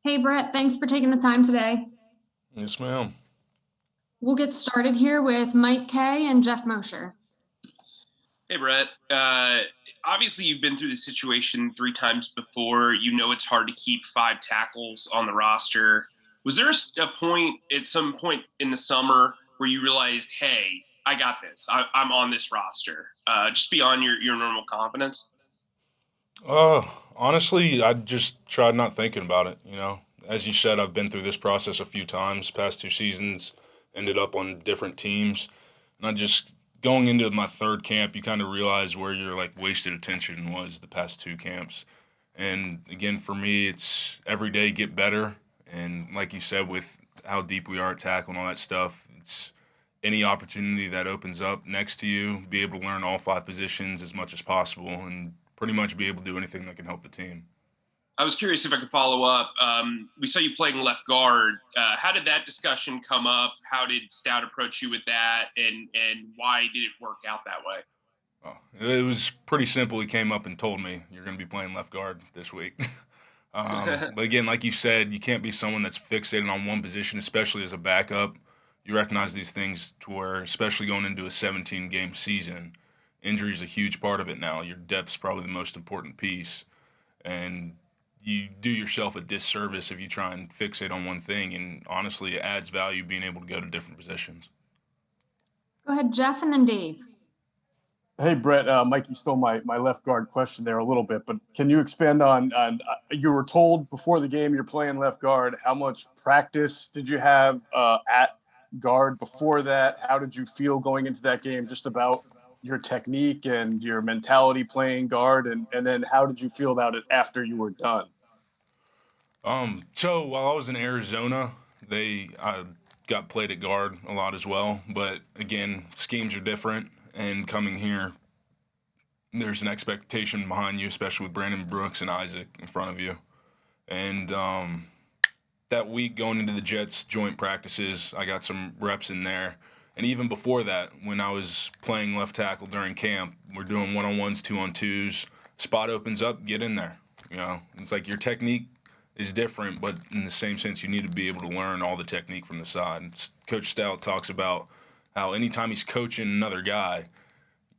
Hey, Brett, thanks for taking the time today. Yes, ma'am. We'll get started here with Mike Kay and Jeff Mosher. Hey, Brett. Obviously, you've been through this situation 3 times before. You know it's hard to keep 5 tackles on the roster. Was there a point at some point in the summer where you realized, hey, I got this. I'm on this roster, just beyond your normal confidence? Honestly, I just tried not thinking about it, As you said, I've been through this process a few times, past 2 seasons, ended up on different teams. And I just, going into my third camp, you kind of realize where your, wasted attention was the past 2 camps. And again, for me, it's every day get better. And like you said, with how deep we are at tackle and all that stuff, it's any opportunity that opens up next to you, be able to learn all 5 positions as much as possible and pretty much be able to do anything that can help the team. I was curious if I could follow up. We saw you playing left guard. How did that discussion come up? How did Stout approach you with that, and why did it work out that way? Oh, it was pretty simple. He came up and told me, you're going to be playing left guard this week. But again, like you said, you can't be someone that's fixated on one position, especially as a backup. You recognize these things to where, especially going into a 17-game season, injury is a huge part of it now. Your depth's probably the most important piece. And you do yourself a disservice if you try and fixate on one thing. And honestly, it adds value being able to go to different positions. Go ahead, Jeff, and then Dave. Hey, Brett, Mikey stole my left guard question there a little bit, but can you expand on you were told before the game you're playing left guard. How much practice did you have at guard before that? How did you feel going into that game just about your technique and your mentality playing guard? And then how did you feel about it after you were done? So while I was in Arizona, I got played at guard a lot as well. But again, schemes are different. And coming here, there's an expectation behind you, especially with Brandon Brooks and Isaac in front of you. And that week going into the Jets joint practices, I got some reps in there. And even before that, when I was playing left tackle during camp, we're doing one-on-ones, 2-on-2s. Spot opens up, get in there. It's like your technique is different, but in the same sense, you need to be able to learn all the technique from the side. Coach Stout talks about how anytime he's coaching another guy,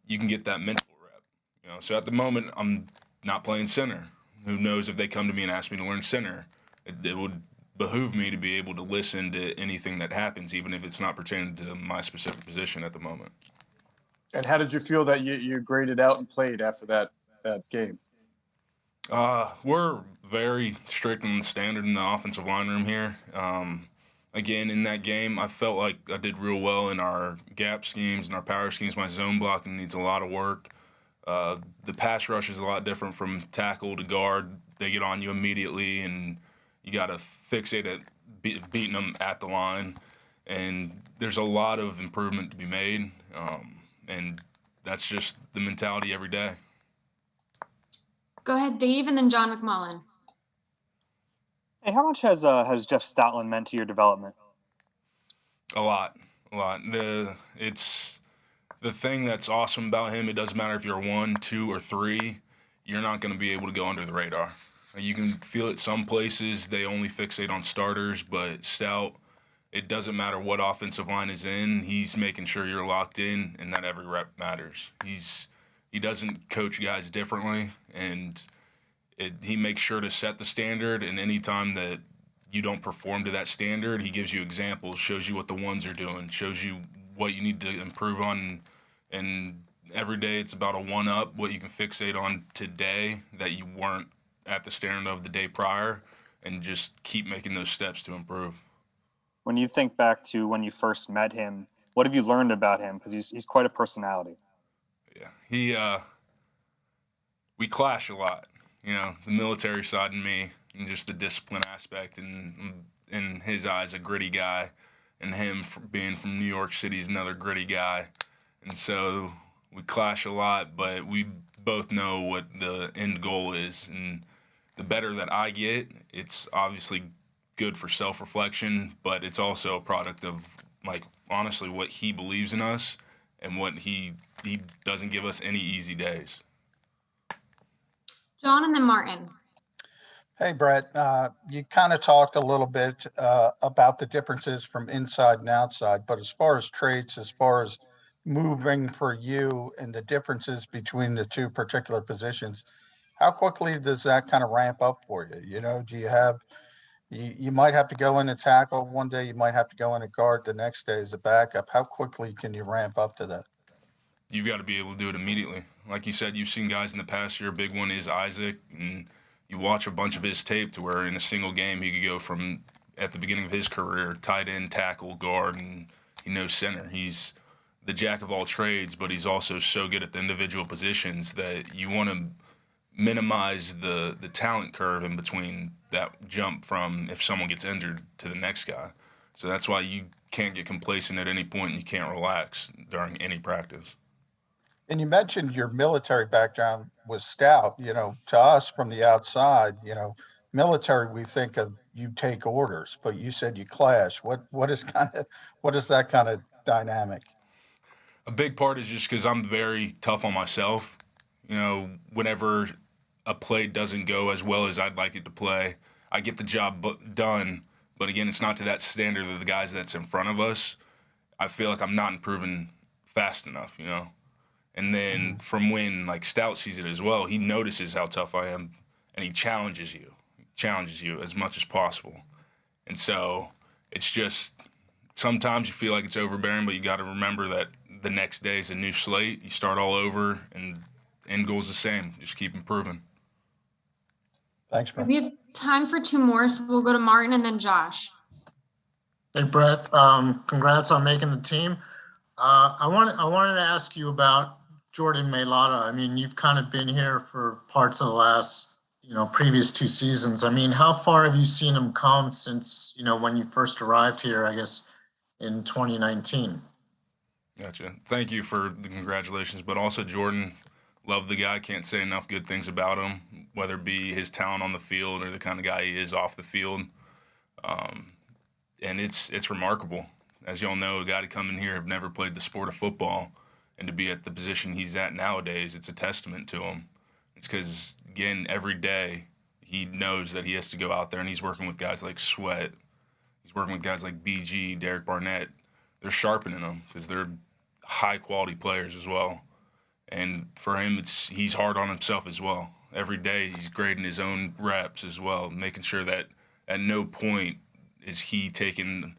you can get that mental rep. So at the moment, I'm not playing center. Who knows if they come to me and ask me to learn center? It would behoove me to be able to listen to anything that happens, even if it's not pertaining to my specific position at the moment. And how did you feel that you graded out and played after that game? We're very strict on the standard in the offensive line room here. Again, in that game, I felt like I did real well in our gap schemes and our power schemes. My zone blocking needs a lot of work. The pass rush is a lot different from tackle to guard. They get on you immediately, and you got to fixate at beating them at the line. And there's a lot of improvement to be made, and that's just the mentality every day. Go ahead, Dave, and then John McMullen. Hey, how much has Jeff Stoutland meant to your development? A lot. It's the thing that's awesome about him. It doesn't matter if you're 1, 2, or 3. You're not going to be able to go under the radar. You can feel it some places. They only fixate on starters, but Stout, it doesn't matter what offensive line is in. He's making sure you're locked in and that every rep matters. He doesn't coach guys differently, and he makes sure to set the standard, and anytime that you don't perform to that standard, he gives you examples, shows you what the ones are doing, shows you what you need to improve on, and every day it's about a one-up, what you can fixate on today that you weren't at the standard of the day prior, and just keep making those steps to improve. When you think back to when you first met him, what have you learned about him? Because he's quite a personality. Yeah, we clash a lot. The military side in me and just the discipline aspect, and in his eyes, a gritty guy, and him being from New York City is another gritty guy. And so we clash a lot, but we both know what the end goal is. And the better that I get, it's obviously good for self-reflection, but it's also a product of, honestly, what he believes in us and what he doesn't give us any easy days. John and then Martin. Hey, Brett, you kind of talked a little bit about the differences from inside and outside, but as far as traits, as far as moving for you and the differences between the two particular positions, how quickly does that kind of ramp up for you? You know, do you have, you might have to go in and tackle one day, you might have to go in and guard the next day as a backup. How quickly can you ramp up to that? You've got to be able to do it immediately. Like you said, you've seen guys in the past year. A big one is Isaac, and you watch a bunch of his tape to where in a single game he could go from at the beginning of his career tight end, tackle, guard, and he knows center. He's the jack of all trades, but he's also so good at the individual positions that you want to minimize the talent curve in between that jump from if someone gets injured to the next guy. So that's why you can't get complacent at any point and you can't relax during any practice. And you mentioned your military background was stout. You know, to us from the outside, you know, military, we think of you take orders, but you said you clash. What is kind of what is that kind of dynamic? A big part is just because I'm very tough on myself. You know, whenever a play doesn't go as well as I'd like it to play, I get the job done. But again, it's not to that standard of the guys that's in front of us. I feel like I'm not improving fast enough, you know. And then from when like Stout sees it as well, he notices how tough I am, and he challenges you as much as possible. And so it's just sometimes you feel like it's overbearing, but you got to remember that the next day is a new slate. You start all over, and end goal's the same. Just keep improving. Thanks, Brett. We have time for two more, so we'll go to Martin and then Josh. Hey, Brett, congrats on making the team. I wanted to ask you about Jordan Mailata. I mean, you've kind of been here for parts of the last, previous 2 seasons. I mean, how far have you seen him come since, when you first arrived here, I guess, in 2019? Gotcha. Thank you for the congratulations, but also Jordan, love the guy. Can't say enough good things about him, whether it be his talent on the field or the kind of guy he is off the field. And it's remarkable. As y'all know, a guy to come in here have never played the sport of football, and to be at the position he's at nowadays, it's a testament to him. It's because, again, every day he knows that he has to go out there, and he's working with guys like Sweat. He's working with guys like BG, Derek Barnett. They're sharpening him because they're high-quality players as well. And for him, he's hard on himself as well. Every day he's grading his own reps as well, making sure that at no point is he taking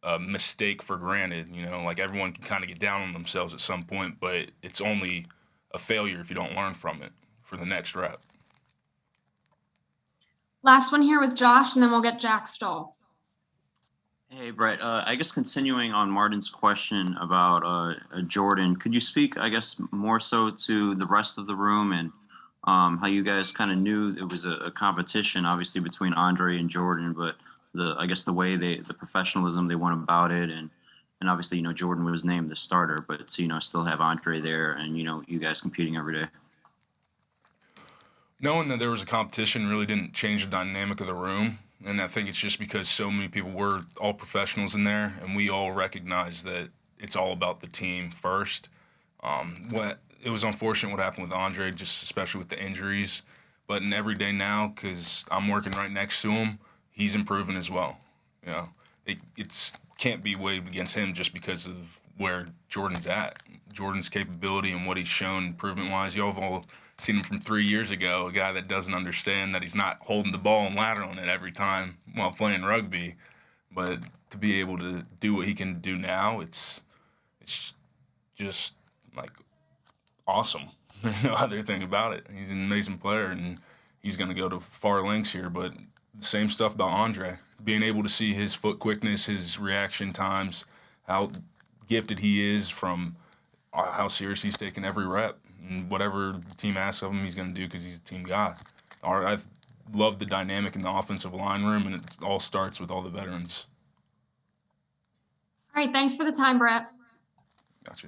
a mistake for granted. Like everyone can kind of get down on themselves at some point, but it's only a failure if you don't learn from it for the next rep. Last one here with Josh, and then we'll get Jack Stoll. Hey, Brett, I guess continuing on Martin's question about Jordan, could you speak, I guess, more so to the rest of the room and how you guys kind of knew it was a competition, obviously, between Andre and Jordan, but the way the professionalism they went about it, and obviously, Jordan was named the starter, but to, still have Andre there and, you guys competing every day. Knowing that there was a competition really didn't change the dynamic of the room. And I think it's just because so many people were all professionals in there, and we all recognize that it's all about the team first. It was unfortunate what happened with Andre, just especially with the injuries. But in every day now, because I'm working right next to him, he's improving as well. It can't be weighed against him just because of where Jordan's at. Jordan's capability and what he's shown improvement-wise. Y'all have all seen him from 3 years ago, a guy that doesn't understand that he's not holding the ball and lateraling it every time while playing rugby. But to be able to do what he can do now, it's just like awesome. There's no other thing about it. He's an amazing player, and he's going to go to far lengths here. But the same stuff about Andre, being able to see his foot quickness, his reaction times, how gifted he is from how serious he's taking every rep. And whatever the team asks of him, he's going to do because he's a team guy. I love the dynamic in the offensive line room, and it all starts with all the veterans. All right, thanks for the time, Brett. Gotcha.